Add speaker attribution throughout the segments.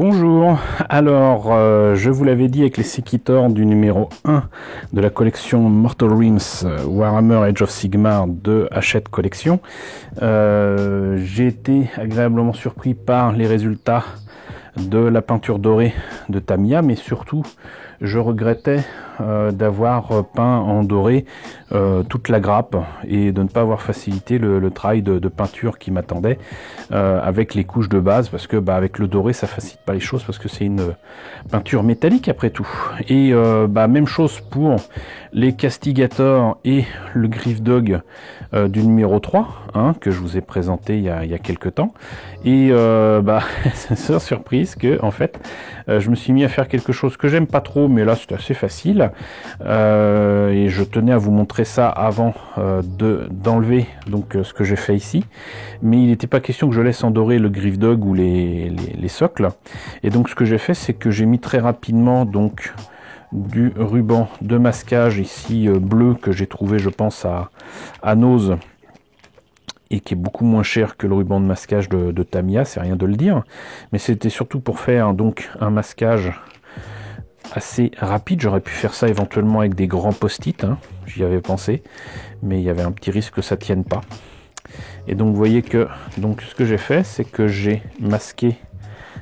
Speaker 1: Bonjour, alors je vous l'avais dit avec les Sekitor du numéro 1 de la collection Mortal Realms Warhammer Age of Sigmar de Hachette Collection. J'ai été agréablement surpris par les résultats de la peinture dorée de Tamiya, mais surtout je regrettais d'avoir peint en doré toute la grappe et de ne pas avoir facilité le travail de peinture qui m'attendait avec les couches de base, parce que avec le doré ça facilite pas les choses, parce que c'est une peinture métallique après tout. Et même chose pour les Castigator et le Griffdog du numéro 3 que je vous ai présenté il y a quelques temps. Et c'est sans surprise que en fait je me suis mis à faire quelque chose que j'aime pas trop, mais là c'est assez facile, et je tenais à vous montrer ça avant d'enlever donc ce que j'ai fait ici, mais il n'était pas question que je laisse endorer le Griffdog ou les socles. Et donc ce que j'ai fait, c'est que j'ai mis très rapidement donc du ruban de masquage ici bleu, que j'ai trouvé je pense à Nose, et qui est beaucoup moins cher que le ruban de masquage de Tamiya, c'est rien de le dire, mais c'était surtout pour faire donc un masquage assez rapide. J'aurais pu faire ça éventuellement avec des grands post-it, j'y avais pensé, mais il y avait un petit risque que ça tienne pas. Et donc vous voyez que ce que j'ai fait, c'est que j'ai masqué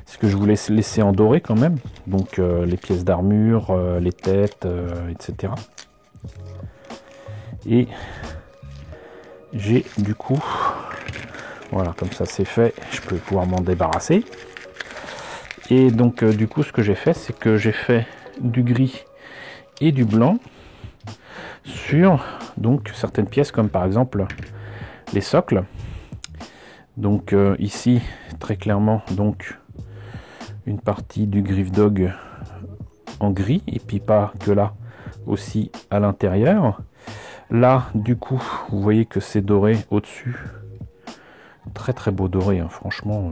Speaker 1: ce que je voulais laisser en doré quand même, donc les pièces d'armure, les têtes, etc. Et j'ai du coup, voilà, comme ça c'est fait, je peux pouvoir m'en débarrasser. Et donc du coup ce que j'ai fait, c'est que j'ai fait du gris et du blanc sur donc certaines pièces, comme par exemple les socles. Donc ici très clairement donc une partie du Griffdog en gris, et puis pas que là, aussi à l'intérieur. Là du coup vous voyez que c'est doré au-dessus, très très beau doré, franchement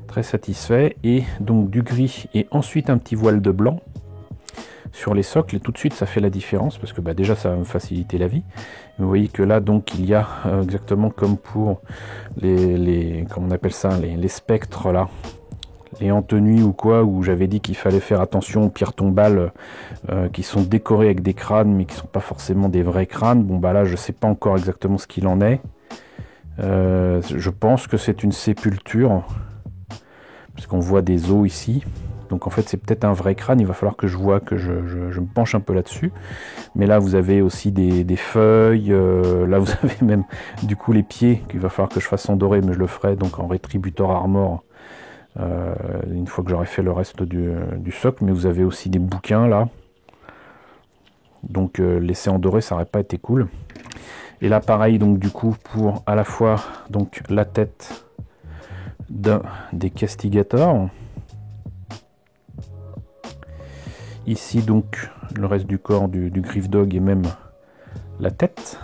Speaker 1: très satisfait. Et donc du gris et ensuite un petit voile de blanc sur les socles, et tout de suite ça fait la différence, parce que déjà ça va me faciliter la vie. Vous voyez que là donc il y a exactement comme pour les comment on appelle ça, les spectres là, les entenuis ou quoi, où j'avais dit qu'il fallait faire attention aux pierres tombales qui sont décorées avec des crânes mais qui sont pas forcément des vrais crânes. Bon là je sais pas encore exactement ce qu'il en est. Je pense que c'est une sépulture, parce qu'on voit des os ici, donc en fait c'est peut-être un vrai crâne. Il va falloir que je vois, que je me penche un peu là-dessus. Mais là vous avez aussi des feuilles, là vous avez même du coup les pieds qu'il va falloir que je fasse en doré, mais je le ferai donc en Retributor Armor une fois que j'aurai fait le reste du socle. Mais vous avez aussi des bouquins là, donc laisser en doré ça n'aurait pas été cool. Et là pareil, donc du coup pour à la fois donc la tête des Castigator, ici donc le reste du corps du Griffdog et même la tête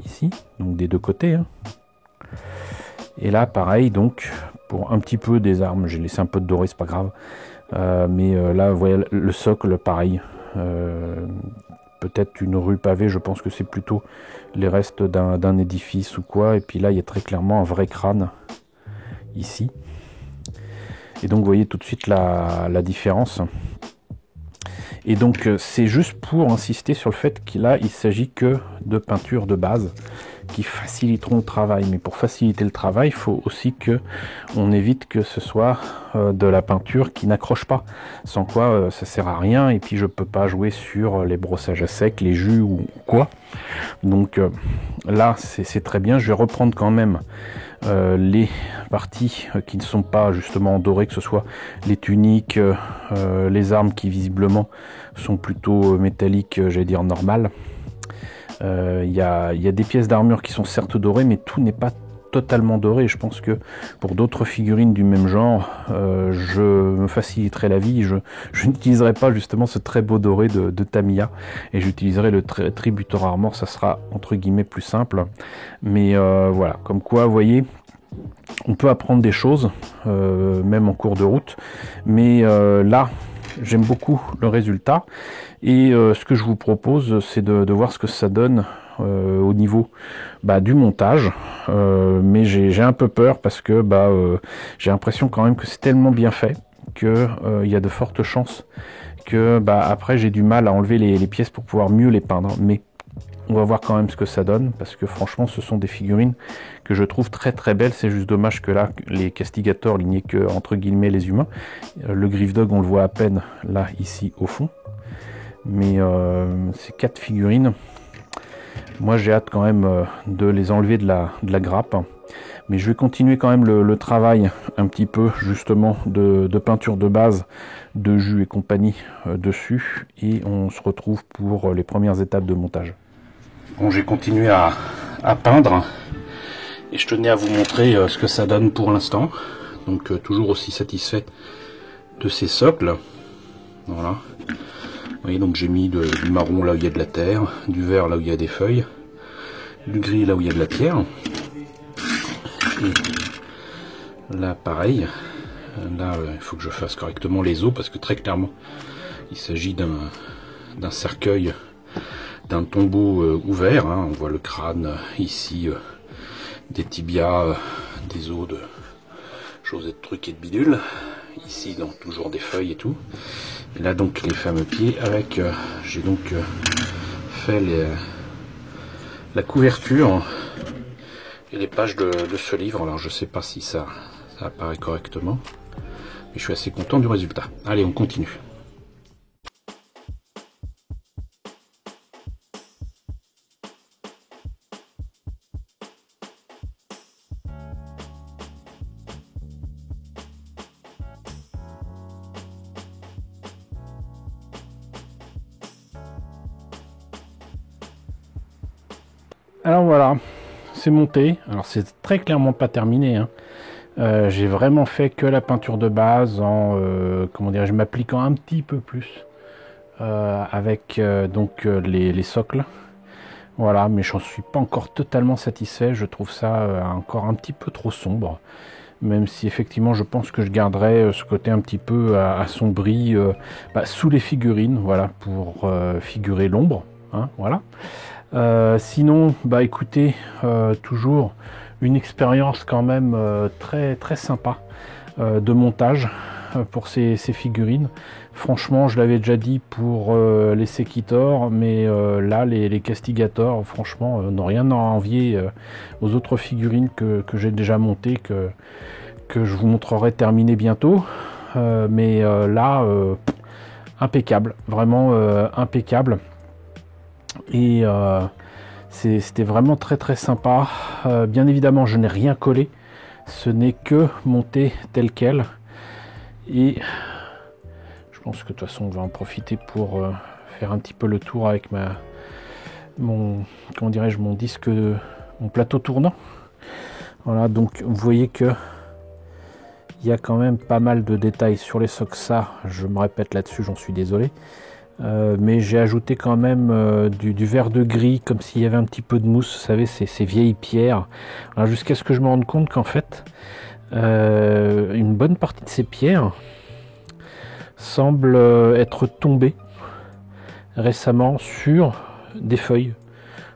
Speaker 1: ici, donc des deux côtés, Et là pareil donc pour un petit peu des armes, j'ai laissé un peu de doré, c'est pas grave, mais là vous voyez le socle pareil, peut-être une rue pavée, je pense que c'est plutôt les restes d'un édifice ou quoi. Et puis là il y a très clairement un vrai crâne ici, et donc vous voyez tout de suite la différence. Et donc c'est juste pour insister sur le fait qu'il il s'agit que de peinture de base qui faciliteront le travail. Mais pour faciliter le travail, il faut aussi que on évite que ce soit de la peinture qui n'accroche pas, sans quoi ça sert à rien. Et puis je peux pas jouer sur les brossages à sec, les jus ou quoi. Donc là c'est très bien. Je vais reprendre quand même les parties qui ne sont pas justement en doré, que ce soit les tuniques, les armes qui visiblement sont plutôt métalliques, j'allais dire normales. Il y a des pièces d'armure qui sont certes dorées, mais tout n'est pas totalement doré. Je pense que pour d'autres figurines du même genre, je me faciliterai la vie. Je n'utiliserai pas justement ce très beau doré de Tamiya, et j'utiliserai le Tributor Armor. Ça sera entre guillemets plus simple. Mais voilà, comme quoi, vous voyez, on peut apprendre des choses, même en cours de route. Mais là, j'aime beaucoup le résultat, et ce que je vous propose, c'est de voir ce que ça donne au niveau du montage, mais j'ai un peu peur parce que j'ai l'impression quand même que c'est tellement bien fait que il y a de fortes chances que après j'ai du mal à enlever les pièces pour pouvoir mieux les peindre, mais on va voir quand même ce que ça donne, parce que franchement ce sont des figurines que je trouve très très belles. C'est juste dommage que là les castigators il n'y ait que entre guillemets les humains. Le Griffdog on le voit à peine là ici au fond, mais ces 4 figurines, moi j'ai hâte quand même de les enlever de la grappe. Mais je vais continuer quand même le travail un petit peu justement de peinture de base, de jus et compagnie dessus, et on se retrouve pour les premières étapes de montage. Bon, j'ai continué à peindre et je tenais à vous montrer ce que ça donne pour l'instant. Donc toujours aussi satisfait de ces socles. Voilà. Vous voyez, donc j'ai mis du marron là où il y a de la terre, du vert là où il y a des feuilles, du gris là où il y a de la pierre. Et là pareil, là il faut que je fasse correctement les os parce que très clairement il s'agit d'un cercueil, d'un tombeau ouvert, hein. On voit le crâne ici, des tibias, des os de choses et de trucs et de bidules. Ici donc toujours des feuilles et tout. Et là donc les fameux pieds avec, j'ai donc fait la couverture et les pages de ce livre. Alors je sais pas si ça apparaît correctement, mais je suis assez content du résultat. Allez, on continue. Alors voilà, c'est monté. Alors c'est très clairement pas terminé, hein. J'ai vraiment fait que la peinture de base en comment dirais-je, m'appliquant un petit peu plus avec les socles. Voilà, mais j'en suis pas encore totalement satisfait. Je trouve ça encore un petit peu trop sombre. Même si effectivement je pense que je garderai ce côté un petit peu assombri sous les figurines, voilà, pour figurer l'ombre, hein, voilà. Sinon, écoutez, toujours une expérience quand même très très sympa de montage pour ces figurines. Franchement, je l'avais déjà dit pour les Sekitor, mais là les Castigators, franchement, n'ont rien à envier aux autres figurines que j'ai déjà montées, que je vous montrerai terminées bientôt. Mais là, impeccable, vraiment impeccable. Et c'était vraiment très très sympa. Bien évidemment je n'ai rien collé, ce n'est que monté tel quel, et je pense que de toute façon on va en profiter pour faire un petit peu le tour avec mon disque, mon plateau tournant. Voilà, donc vous voyez que il y a quand même pas mal de détails sur les socles. Ça, je me répète là-dessus, j'en suis désolé. Mais j'ai ajouté quand même du vert de gris, comme s'il y avait un petit peu de mousse, vous savez, ces vieilles pierres. Jusqu'à ce que je me rende compte qu'en fait, une bonne partie de ces pierres semble être tombée récemment sur des feuilles,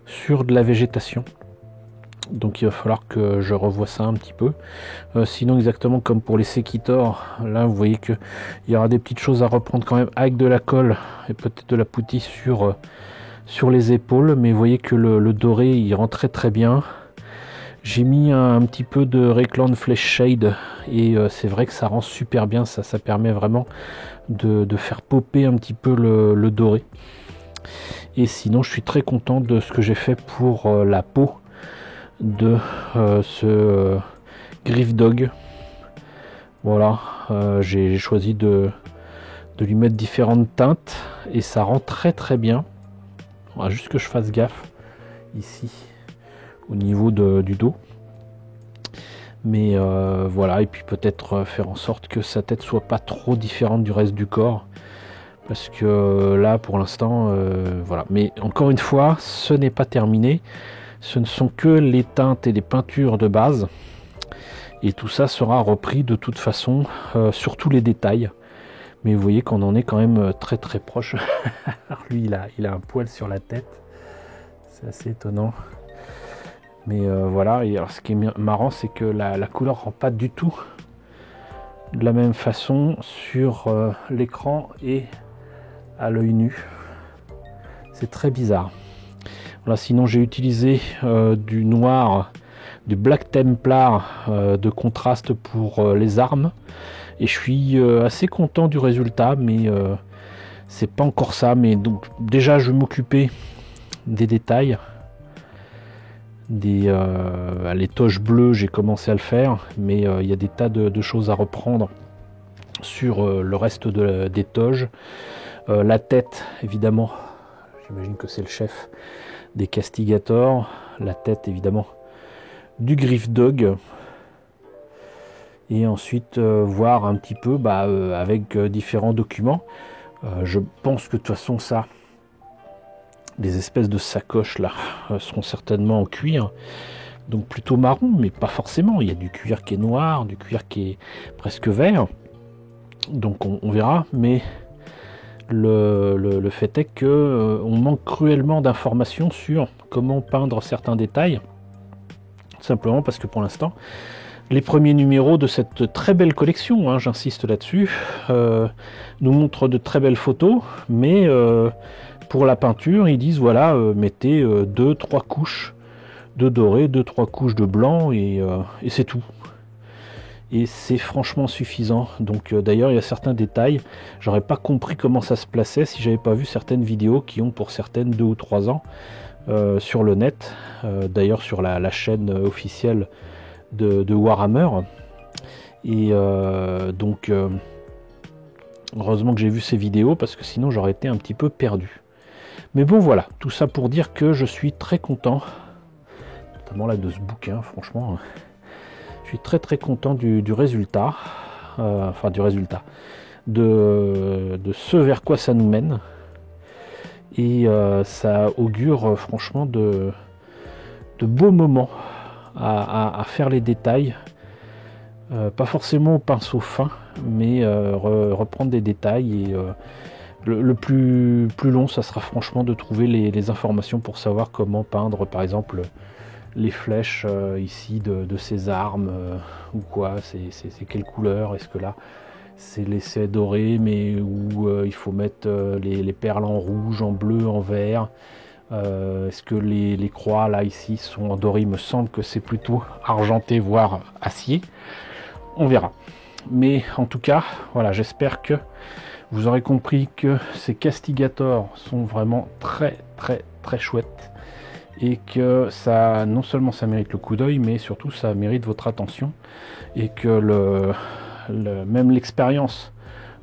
Speaker 1: sur de la végétation. Donc il va falloir que je revoie ça un petit peu. Sinon, exactement comme pour les Sekitor, là vous voyez qu'il y aura des petites choses à reprendre quand même avec de la colle et peut-être de la putty sur les épaules. Mais vous voyez que le doré il rend très très bien. J'ai mis un petit peu de Recland Flesh Shade et c'est vrai que ça rend super bien. Ça permet vraiment de faire popper un petit peu le doré. Et sinon, je suis très content de ce que j'ai fait pour la peau de ce Griffdog. Voilà, j'ai choisi de lui mettre différentes teintes et ça rend très très bien. Il faudra juste que je fasse gaffe ici au niveau du dos, mais voilà, et puis peut-être faire en sorte que sa tête soit pas trop différente du reste du corps, parce que là pour l'instant voilà. Mais encore une fois, ce n'est pas terminé. Ce ne sont que les teintes et les peintures de base. Et tout ça sera repris de toute façon sur tous les détails. Mais vous voyez qu'on en est quand même très très proche. Alors lui, il a un poil sur la tête. C'est assez étonnant. Mais voilà, et alors ce qui est marrant, c'est que la couleur rend pas du tout de la même façon sur l'écran et à l'œil nu. C'est très bizarre. Voilà, sinon j'ai utilisé du noir, du Black Templar de contraste pour les armes. Et je suis assez content du résultat, mais c'est pas encore ça. Mais donc déjà je vais m'occuper des détails. Les toches bleues, j'ai commencé à le faire, mais il y a des tas de choses à reprendre sur le reste des toges. La tête, évidemment, j'imagine que c'est le chef des Castigators. La tête, évidemment, du Griffdog. Et ensuite, voir un petit peu avec différents documents. Je pense que de toute façon, ça... Les espèces de sacoches là seront certainement en cuir, donc plutôt marron, mais pas forcément. Il y a du cuir qui est noir, du cuir qui est presque vert, donc on verra. Mais le fait est que on manque cruellement d'informations sur comment peindre certains détails, simplement parce que pour l'instant, les premiers numéros de cette très belle collection, hein, j'insiste là-dessus, nous montrent de très belles photos, mais pour la peinture, ils disent voilà, mettez 2-3 couches de doré, 2-3 couches de blanc et c'est tout. Et c'est franchement suffisant. Donc d'ailleurs, il y a certains détails, j'aurais pas compris comment ça se plaçait si j'avais pas vu certaines vidéos qui ont pour certaines 2 ou 3 ans sur le net. D'ailleurs sur la chaîne officielle de Warhammer. Et donc heureusement que j'ai vu ces vidéos parce que sinon j'aurais été un petit peu perdu. Mais bon voilà, tout ça pour dire que je suis très content, notamment là de ce bouquin, franchement, je suis très content du résultat, de ce vers quoi ça nous mène, et ça augure franchement de beaux moments à faire les détails, pas forcément au pinceau fin, mais reprendre des détails et... Le plus long, ça sera franchement de trouver les informations pour savoir comment peindre, par exemple, les flèches ici de ces armes, ou quoi, c'est quelle couleur, est-ce que là, c'est l'essai doré, mais où il faut mettre les perles en rouge, en bleu, en vert, est-ce que les croix, là, ici, sont en doré, il me semble que c'est plutôt argenté, voire acier, on verra. Mais en tout cas, voilà, j'espère que vous aurez compris que ces Castigators sont vraiment très chouettes et que ça, non seulement ça mérite le coup d'œil, mais surtout ça mérite votre attention et que même l'expérience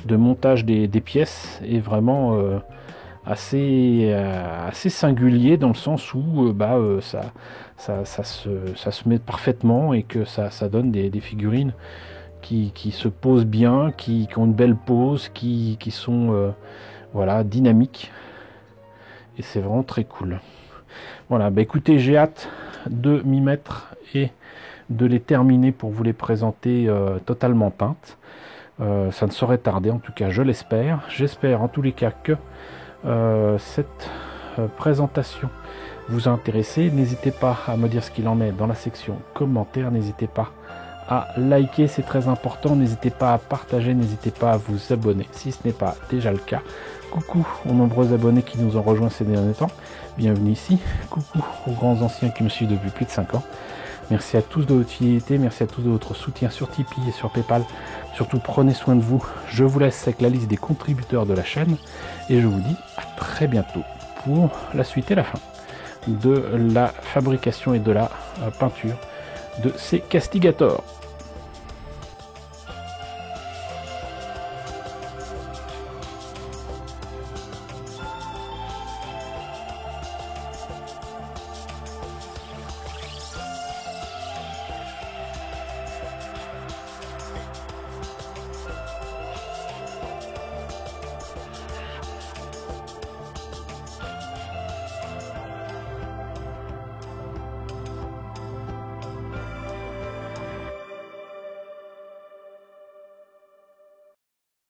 Speaker 1: de montage des pièces est vraiment assez singulier dans le sens où ça se met parfaitement et que ça donne des figurines qui se posent bien, qui ont une belle pose, qui sont voilà, dynamiques, et c'est vraiment très cool. Voilà, bah écoutez, j'ai hâte de m'y mettre et de les terminer pour vous les présenter totalement peintes. Ça ne saurait tarder, en tout cas je l'espère. J'espère en tous les cas que cette présentation vous a intéressé. N'hésitez pas à me dire ce qu'il en est dans la section commentaires, n'hésitez pas à liker, c'est très important, n'hésitez pas à partager, n'hésitez pas à vous abonner si ce n'est pas déjà le cas. Coucou aux nombreux abonnés qui nous ont rejoints ces derniers temps, bienvenue ici. Coucou aux grands anciens qui me suivent depuis plus de 5 ans. Merci à tous de votre fidélité, merci à tous de votre soutien sur Tipeee et sur Paypal. Surtout prenez soin de vous. Je vous laisse avec la liste des contributeurs de la chaîne et je vous dis à très bientôt pour la suite et la fin de la fabrication et de la peinture de ces Castigators.